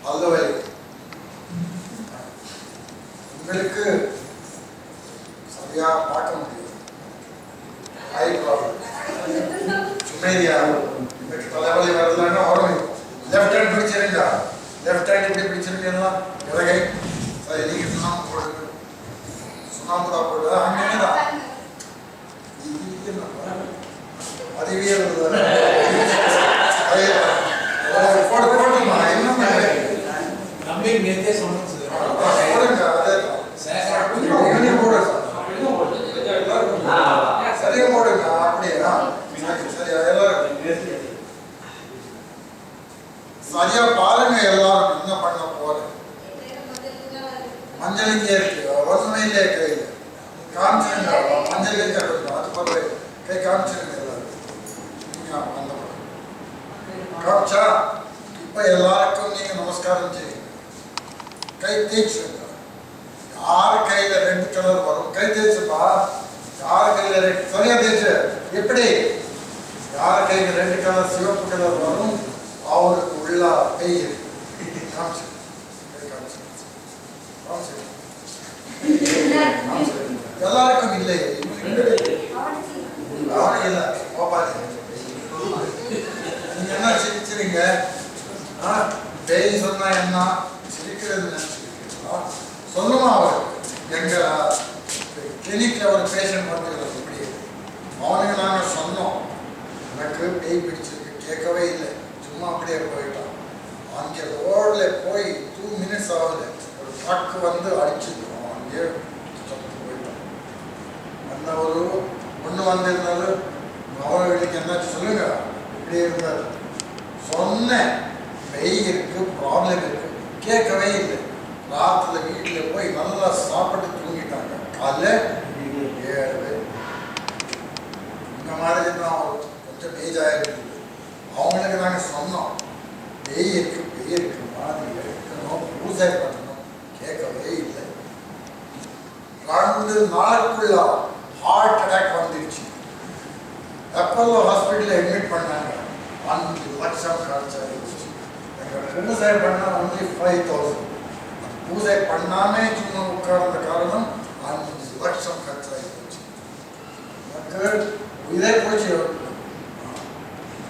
பல்லு வலி, உங்களுக்கு சரியா பார்க்க முடியும், ஐ ப்ராப்ளம், சுமேரியா, எனக்கு தலைவலி வரலன்னா வரும். லெஃப்ட் ஹேண்ட் பிடிச்சிருங்க, லெஃப்ட் ஹேண்ட் இப்படி பிடிச்சிருக்கீங்களா, இடகை சரி, நீங்க சுண்ணாம்பு போடுங்க, சுண்ணாம்பு தான் போடுறது அங்கேதான் அறிவியல் போடுமா என்ன போடுங்க, அதே போடுங்க சரியா போடுங்க, அப்படியா சரியா எல்லாரும் சரியா பாருங்க. எல்லாரும் என்ன பண்ண போறேன், மஞ்சளுக்கே இருக்கு ஒன்றுமே இல்லையே கையில் காமிச்சிருங்க, மஞ்சள் அது போல கை காமிச்சிருங்க எல்லாரும் காமிச்சா. இப்ப எல்லாருக்கும் நீங்க நமஸ்காரம் செய்யுங்க, கை தேய்ச்சிருங்க. யாரு கையில ரெண்டு கலர் வரும் கை தேய்ச்சுப்பா, யாரு கையில ரெண்டு சரியா தேய்ச்சு எப்படி, யாரு கையில ரெண்டு கலர் சிவப்பு கலர் வரும் அவருக்கு உள்ள பெய் காமிச்சு எல்லாருக்கும் இல்லை இல்ல பாப்பாங்க. நீங்க என்ன சிரிக்கிறீங்க, பேய் சொன்னா என்ன சிரிக்கிறது நினைச்சிருக்கீங்களா? சொல்லுமா அவர் எங்க கிளினிக்ல ஒரு பேஷண்ட் வந்து இப்படி அவனுக்கு நாங்க சொன்னோம் எனக்கு பேய் பிடிச்சிருக்கு, கேட்கவே இல்லை, சும்மா அப்படியே போயிட்டான். அங்கே ரோட்ல போய் 2 minutes ஆகுது, ஒரு ட்ரக் வந்து அடிச்சிருக்கோம், அங்கே சத்து போயிட்டான். அந்த ஒரு ஒன்று வந்திருந்தாலும் அவர்களுக்கு என்னாச்சு சொல்லுங்க, இப்படி இருந்தார். சொன்னேன் வெய் இருக்கு ப்ராப்ளம் இருக்கு, கேட்கவே இல்லை. ராத்துல வீட்டில் போய் நல்லா சாப்பிட்டு தூங்கிட்டாங்க. காலைல 7 இந்த மாதிரி தான் கொஞ்சம் ஏஜ் ஆகிருக்குது. அவங்களுக்கு நாங்கள் சொன்னோம் வெய் இருக்கு மாதிரி எடுக்கணும், பூஜை பண்ணணும், கேட்கவே இல்லை. 2 நாளுக்குள்ள ஹார்ட் அட்டாக் வந்துடுச்சு. அப்போலோ ஹாஸ்பிட்டலில் அட்மிட் பண்ணாங்க. 5 லட்சம் காய்ச்சி பூஜை பண்ணால் ஒன்லி 5,000. பூஜை பண்ணாமே சும்மா உட்கார்ந்த காரணம் 5 லட்சம் காய்ச்சி போச்சு. எனக்கு இதே போச்சு.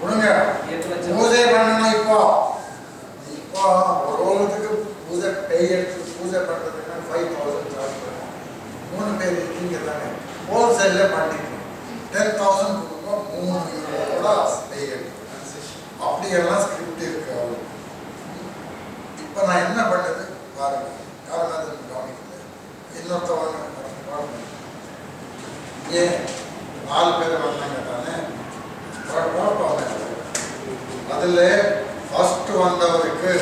பூஜை பண்ணணும். இப்போ ஒரு பூஜை பெய் எடுத்து பூஜை பண்றதுக்கு 5,000 சார்ஜ் பண்ணுவோம். 3 பேர் இருக்கீங்க தானே, ஹோல்சேல்ல பண்ணிக்கணும். 10,000 கொடுப்போம், 3 கூட பெய் எடுக்கணும். அப்படியெல்லாம் ஸ்கிரிப்ட் இருக்கு அவருக்கு. இப்போ நான் என்ன பண்ணது பாருங்க, யாரும் அது கவனிக்கல. இன்னொருத்தவங்க ஏன் 4 பேர் வந்தாங்க தானே, அதில் ஃபர்ஸ்ட் வந்தவருக்கு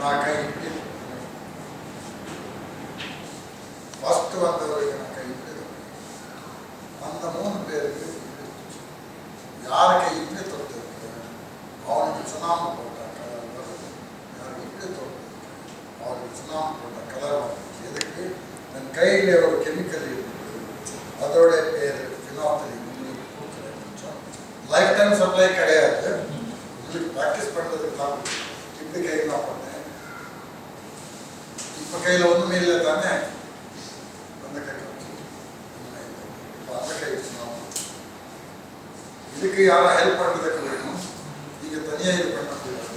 நான் கை அந்த 3 பேருக்கு யாரு கை இப்படி தொட்டு அவனுக்கு சுண்ணாம்பு போட்ட கலர், யாருக்கு இப்படி தொட்டு அவனுக்கு சுண்ணாம்பு போட்ட கலர் வந்துச்சு. எதுக்கு, என் கையில் ஒரு கெமிக்கல் இருக்குது, அதோட பேர் ஃபினாப்தலின். லைஃப் டைம் சப்ளை கிடையாது, உங்களுக்கு ப்ராக்டிஸ் பண்ணுறதுக்கு தான் இப்படி கையில் நான் பண்ணேன். இப்போ கையில் ஒன்றுமே இல்லை தானே, அந்த கை இப்போ அந்த கை இதுக்கு யாரும் ஹெல்ப் பண்ணுறதுக்கு வேணும், நீங்கள் தனியாக இது பண்ண முடியாது.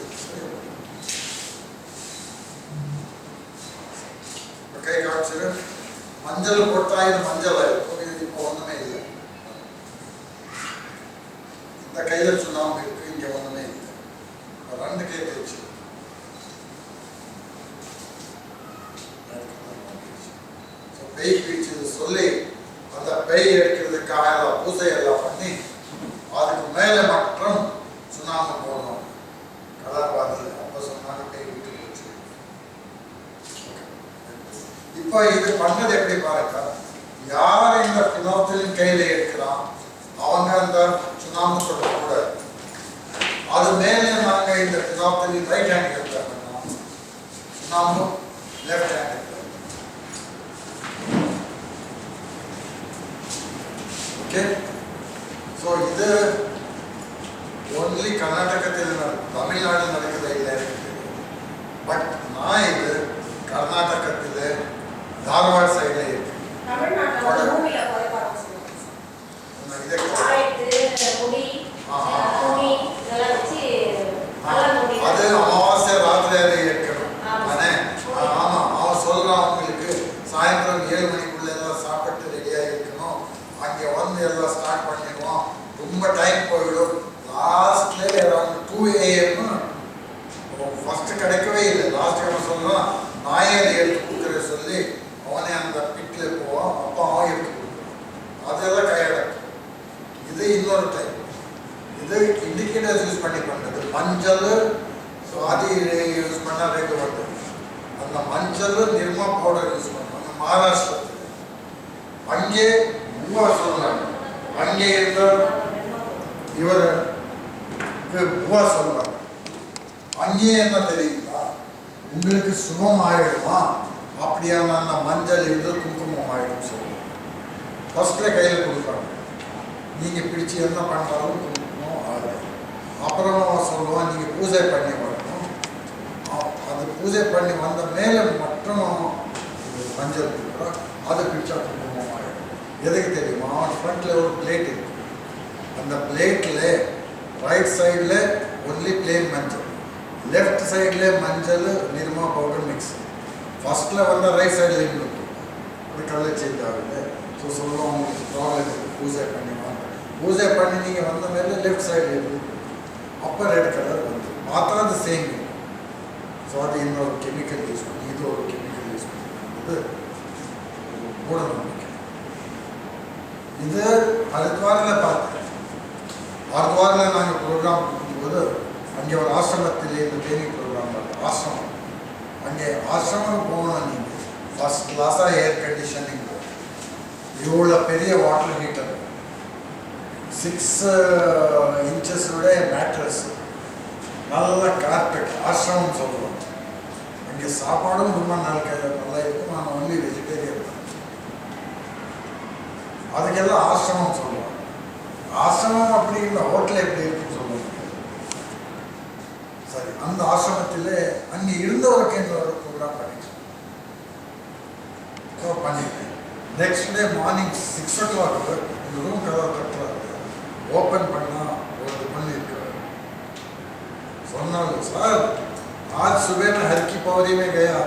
இப்போ கை காய்ச்சல் மஞ்சள் போட்டா இது மஞ்சள் ஆயிருக்கும், இது இப்போ ஒன்றுமே இல்லை. இந்த கையில சுண்ணாம்பு இருக்கு, இங்க ஒண்ணுமே இல்லை. 2 கை தேய்ச்சி பெய் பிடிச்சது சொல்லி அந்த பெய் எடுக்கிறதுக்காக எல்லாம் பூஜை எல்லாம் பண்ணி அதுக்கு மேல மற்றும் சுண்ணாம்பு போடணும். கலர் பார்த்து அப்ப சொன்னாங்க பெய் விட்டு போச்சு. இப்போ இது பண்ணது எப்படி பாருங்க, யார் இந்த பினோப்தலின் கையில இருக்கிறான் அவங்க அந்த சுண்ணாம்பு சொல்லக்கூடாது. அது மேலே நாங்கள் இந்த பினோப்தலின் ரைட் ஹேண்ட் எடுத்தோம், சுண்ணாம்பு லெஃப்ட் ஹேண்ட் எடுத்தோம். ஓகே, ஸோ இது ஒன்லி கர்நாடகத்தில் தமிழ்நாடு நடக்குது இல்லை இருக்குது. பட் நான் இது கர்நாடகத்தில் தார்வாட சைடில் இருக்கு. அது அமாவாசை ராத்திரி இருக்கணும். ஆமா, அவன் சொல்றான் உங்களுக்கு சாயந்தரம் 7 மணிக்குள்ள எல்லாம் சாப்பிட்டு ரெடியாக இருக்கணும். அங்கே வந்து எல்லாம் ஸ்டார்ட் பண்ணிடுவோம். ரொம்ப டைம் போயிடும். லாஸ்ட்ல அரௌண்ட் 2 AM ஃபர்ஸ்ட் கிடைக்கவே இல்லை. லாஸ்ட் அவன் சொல்றான் நாயர் எடுத்து கொடுக்குற சொல்லி அவனே அந்த பிட்ல போவான். அப்போ அவன் எடுத்து கொடுக்குறான். அதெல்லாம் கையடக்கும். இது இன்னொரு டைப். இது இண்டிகேட்டர்ஸ் யூஸ் பண்ணி பண்ணது. மஞ்சள் சுவாதி யூஸ் பண்ண ரெகுலர். அந்த மஞ்சள் நிர்மா பவுடர் யூஸ் பண்ணுவாங்க மகாராஷ்டிரத்தில். அங்கே பூவா சொல்றாங்க. அங்கே இருந்த இவர் பூவா சொல்றாங்க. அங்கேயே என்ன தெரியுங்களா, உங்களுக்கு சுகம் ஆயிடுமா அப்படியான அந்த மஞ்சள் இருந்து குங்குமம் ஆயிடும் சொல்லுவாங்க. ஃபர்ஸ்ட்ல கையில் கொடுப்பாங்க. நீங்கள் பிடிச்சி என்ன பண்ணாலும் குங்குமம் ஆகிடும். அப்புறம் சொல்லுவான் நீங்கள் பூஜை பண்ணி வரணும். அது பூஜை பண்ணி வந்த மேலே மட்டும் மஞ்சள் கொடுக்குறோம். அதை பிடிச்சா குங்குமம் ஆகிடும். எதுக்கு தெரியுமா, அவன் ஃப்ரண்ட்டில் ஒரு பிளேட் இருக்கு. அந்த பிளேட்டில் ரைட் சைடில் ஒன்லி பிளேன் மஞ்சள், லெஃப்ட் சைடில் மஞ்சள் நிர்மா பவுடர் மிக்ஸ். ஃபர்ஸ்ட்டில் வந்த ரைட் சைடில் இருக்கும். அது கலர் சேஞ்ச் ஆகுது. ஸோ சொல்லுவோம் உங்களுக்கு ப்ராப்ளம் பூஜை பண்ணி வாங்க. பூஜை பண்ணி நீங்கள் வந்த மேலே லெஃப்ட் சைடில் இருக்கும். அப்போ ரெட் கலர் வந்து மாத்திரம் அது சேம் இருக்கும். ஸோ அது இன்னொரு கெமிக்கல் யூஸ் பண்ணி, இது ஒரு கெமிக்கல் யூஸ் பண்ணி இது மூட நம்பிக்கை. இது ஹரித்வாரில் பார்த்தேன். ஹரித்வாரில் நாங்கள் ப்ரோக்ராம் கொடுக்கும்போது அங்கே ஒரு ஆசிரமத்தில் இந்த ட்ரைனிங் ப்ரோக்ராம் பார்த்தோம். ஆசிரமம். அங்கே ஆசிரமம் போகணும். நீங்கள் ஃபர்ஸ்ட் கிளாஸாக ஏர் கண்டிஷனிங், இவ்வளோ பெரிய வாட்டர் ஹீட்டர், 6 inches மேட்ரஸ், நல்ல கார்பெட். ஆசிரமம் சொல்லுவோம். அங்கே சாப்பாடும் ரொம்ப நல்லா இருக்கும். நான் ஒன்லி வெஜிடேரியன் தான். அதுக்கெல்லாம் ஆசிரமம் சொல்லுவாங்க. ஆசிரமம் அப்படிங்கிற ஹோட்டல் எப்படி இருக்குன்னு சொல்லுவாங்க. சரி, அந்த ஆசிரமத்தில் அங்கே இருந்தவருக்கு என்னோட ப்ரோக்ராம் பண்ணிட்டேன். நெக்ஸ்ட் டே மார்னிங் 6 o'clock இந்த ரூம் கதவை கட்டுறாரு. ஓப்பன் பண்ணால் ஒரு பொண்ணு இருக்கிறார். சொன்னாலும் சார் आज सुबह में हर की पौड़ी में गया,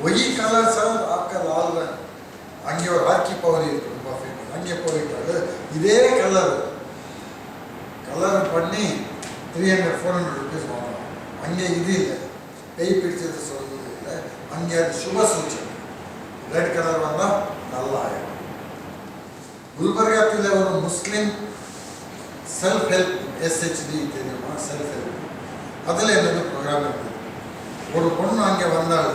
वही कलर सर आपका लाल रंग. அங்கே ஒரு ஹாக்கி பவுரி இருக்கு, ரொம்ப ஃபேமஸ். அங்கே போயிட்டாரு. இதே கலர் பண்ணி 300-400 rupees வாங்கலாம். அங்கே இது இல்லை, பேய் பிடிச்சது சொல்றது இல்லை. அங்கே அது சுப சூச்சனை. ரெட் கலர் வந்தால் நல்லா ஆயிடும். குல்பர்காத்தில் ஒரு முஸ்லீம் செல்ஃப் ஹெல்ப் SHD தெரியுமா, செல்ஃப் ஹெல்ப், அதில் என்னது ப்ரோக்ராம் இருக்குது. ஒரு பொண்ணு அங்கே வந்தாள்.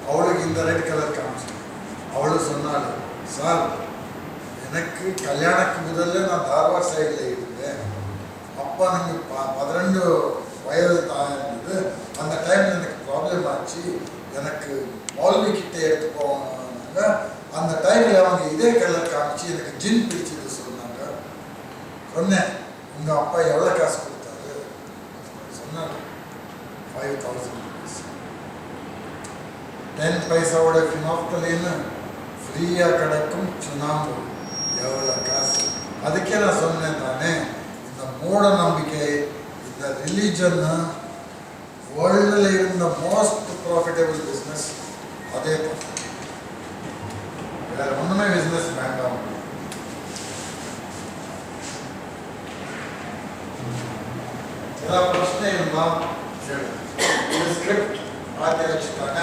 அவளுக்கு இந்த ரெட் கலர் காமிச்சு. அவளும் சொன்னாள், சார் எனக்கு கல்யாணத்துக்கு முதல்ல நான் தார்வாட் சைடில் இருந்தேன். அப்போ எனக்கு 12 வயது தான் இருந்தது. அந்த டைமில் எனக்கு ப்ராப்ளம் ஆச்சு. எனக்கு மௌல்வி கிட்ட எடுத்து போவாங்க. அந்த டைமில் அவங்க இதே கலர் காமிச்சு எனக்கு ஜின் பிடிச்சது சொன்னாங்க. சொன்னேன், உங்கள் அப்பா எவ்வளோ காசு கொடுத்தாரு? சொன்னாங்க 5,000 rupees. 10 பைசாவோட ஃபினாப்தலின்னு ஃப்ரீயாக கிடைக்கும். சுண்ணாம்பு எவ்வளோ காசு? அதுக்கே நான் சொன்னேன் தானே, இந்த மூட நம்பிக்கை, இந்த ரிலீஜன்னு வேர்ல்டில் இருந்த மோஸ்ட் ப்ராஃபிட்டபிள் பிஸ்னஸ் அதே தான். வேறு ஒன்றுமே பிஸ்னஸ் வேண்டாம். ஏதாவது பிரச்சனை இருந்தால் ஸ்கிரிப்ட் மாற்றி வச்சுட்டாங்க.